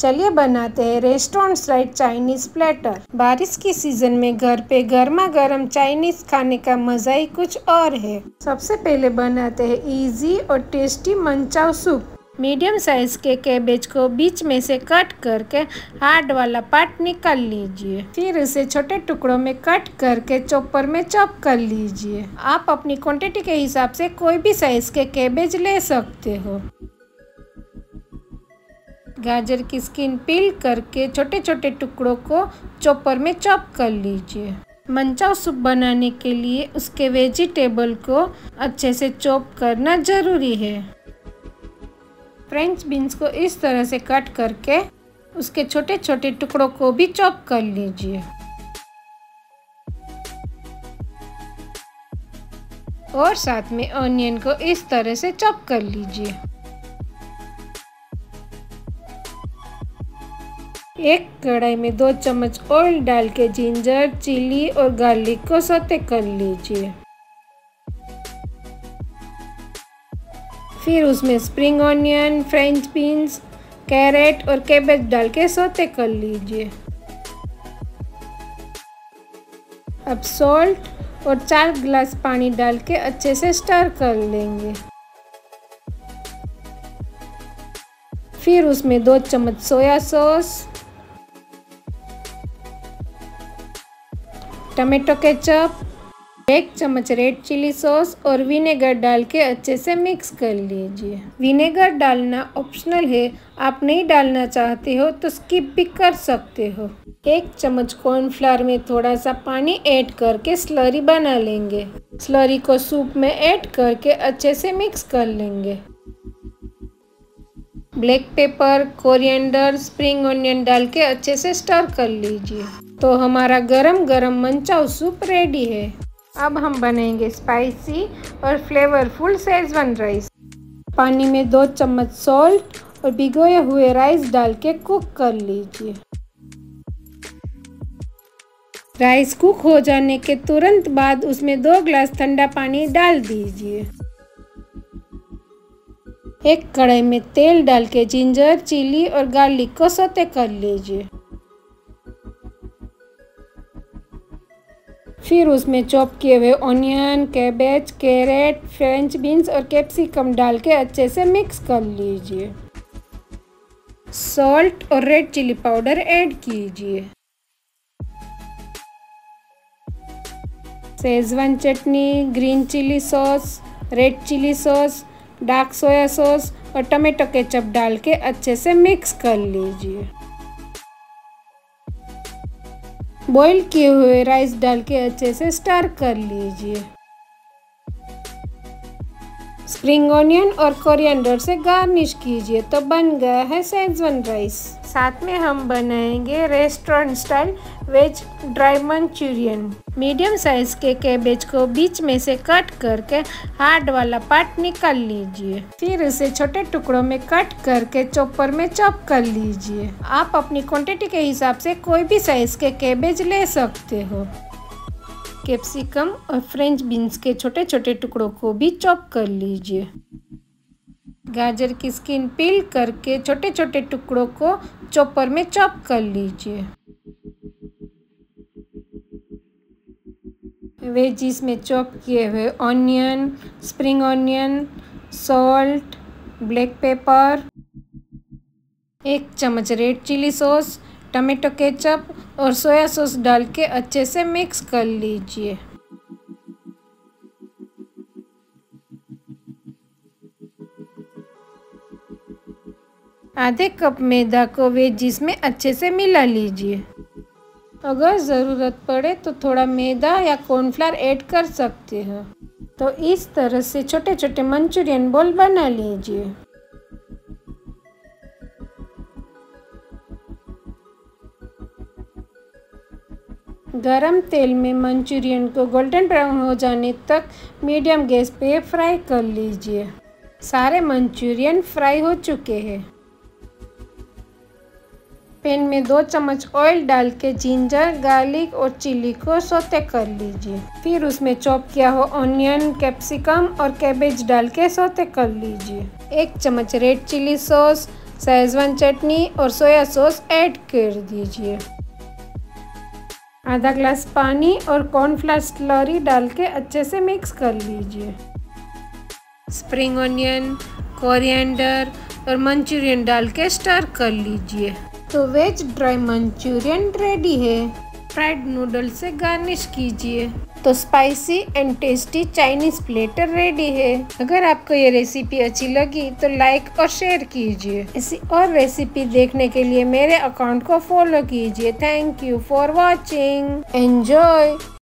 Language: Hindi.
चलिए बनाते हैं रेस्टोरेंट स्टाइल चाइनीज प्लेटर। बारिश की सीजन में घर पे गर्मा गर्म चाइनीज खाने का मजा ही कुछ और है। सबसे पहले बनाते हैं इजी और tasty manchow soup. Medium size के कैबेज को बीच में से कट करके हार्ड वाला पार्ट निकाल लीजिए। फिर उसे छोटे टुकड़ों में कट करके चॉपर में चॉप कर लीजिए। आप अपनी क्वांटिटी के हिसाब से कोई भी साइज के कैबेज ले सकते हो। गाजर की स्किन पील करके छोटे छोटे टुकड़ों को चॉपर में चॉप कर लीजिए। मंचाओ सूप बनाने के लिए उसके वेजिटेबल को अच्छे से चॉप करना जरूरी है। फ्रेंच बीन्स को इस तरह से कट करके उसके छोटे छोटे टुकड़ों को भी चॉप कर लीजिए और साथ में ऑनियन को इस तरह से चॉप कर लीजिए। एक कढ़ाई में 2 चम्मच ऑयल डाल के जिंजर, चिली और गार्लिक को सौते कर लीजिए। फिर उसमें spring onion, French beans, carrot और कैबेज डाल के सौते कर लीजिए। अब सॉल्ट और 4 गिलास पानी डाल के अच्छे से स्टर कर लेंगे। फिर उसमें 2 चम्मच सोया सॉस, टमाटो केचप, 1 चम्मच रेड चिली सॉस और विनेगर डाल के अच्छे से मिक्स कर लीजिए। विनेगर डालना ऑप्शनल है, आप नहीं डालना चाहते हो तो स्किप भी कर सकते हो। 1 चम्मच कॉर्नफ्लावर में थोड़ा सा पानी ऐड करके स्लरी बना लेंगे। स्लरी को सूप में ऐड करके अच्छे से मिक्स कर लेंगे। Black pepper, coriander, spring onion डाल के अच्छे से स्टर कर लीजिए। तो हमारा गरम गरम मंचाओ सूप रेडी है। अब हम बनाएंगे स्पाइसी और फ्लेवरफुल शेजवान राइस। पानी में 2 चम्मच सॉल्ट और भिगोए हुए राइस डाल के कुक कर लीजिए। राइस कुक हो जाने के तुरंत बाद उसमें 2 गिलास ठंडा पानी डाल दीजिए। एक कढ़ाई में तेल डाल के जिंजर, चिली और गार्लिक को सौते कर लीजिए। फिर उसमें चॉप किए हुए onion, cabbage, carrot, French beans और कैप्सिकम डाल के अच्छे से मिक्स कर लीजिए। सॉल्ट और रेड चिली पाउडर ऐड कीजिए। Schezwan chutney, green chilli sauce, red chilli sauce, dark soya sauce और टमाटो केचप डाल के अच्छे से मिक्स कर लीजिए। बॉईल किए हुए राइस डाल के अच्छे से स्टर कर लीजिए। स्प्रिंग ऑनियन और कोरिएंडर से गार्निश कीजिए तो बन गया है शेजवान राइस। साथ में हम बनाएंगे restaurant style veg dry Manchurian. Medium size के कैबेज को बीच में से कट करके हार्ड वाला पार्ट निकाल लीजिए। फिर उसे छोटे टुकड़ों में कट करके चॉपर में चॉप कर लीजिए। आप अपनी क्वांटिटी के हिसाब से कोई भी साइज के कैबेज ले सकते हो। कैप्सिकम और फ्रेंच बीन्स के छोटे छोटे टुकड़ों को भी चॉप कर लीजिए। गाजर की स्किन पील करके छोटे छोटे टुकड़ों को चॉपर में चॉप कर लीजिए। वेजिस में चॉप किए हुए onion, spring onion, salt, black pepper, 1 चम्मच red chilli sauce, tomato ketchup और सोया सॉस डाल के अच्छे से मिक्स कर लीजिए। आधे कप मैदा को वेजिस में अच्छे से मिला लीजिए। अगर ज़रूरत पड़े तो थोड़ा मैदा या कॉर्नफ्लावर ऐड कर सकते हो। तो इस तरह से छोटे छोटे मंचूरियन बॉल बना लीजिए। गरम तेल में मंचूरियन को गोल्डन ब्राउन हो जाने तक मीडियम गैस पे फ्राई कर लीजिए। सारे मंचूरियन फ्राई हो चुके हैं। पैन में 2 चम्मच ऑयल डाल के जिंजर, गार्लिक और चिली को सौते कर लीजिए। फिर उसमें चॉप किया हुआ ऑनियन, कैप्सिकम और कैबेज डाल के सौते कर लीजिए। 1 चम्मच रेड चिली सॉस, शेजवान चटनी और सोया सॉस ऐड कर दीजिए। आधा ग्लास पानी और कॉर्नफ्लावर स्लरी डाल के अच्छे से मिक्स कर लीजिए। स्प्रिंग ऑनियन, कोरिएंडर और मंचूरियन डाल के स्टर कर लीजिए। तो वेज ड्राई मंचूरियन रेडी है। फ्राइड नूडल से गार्निश कीजिए। तो spicy and tasty Chinese platter ready है। अगर आपको ये रेसिपी अच्छी लगी तो लाइक और शेयर कीजिए। ऐसी और रेसिपी देखने के लिए मेरे अकाउंट को फॉलो कीजिए। Thank you for watching. Enjoy.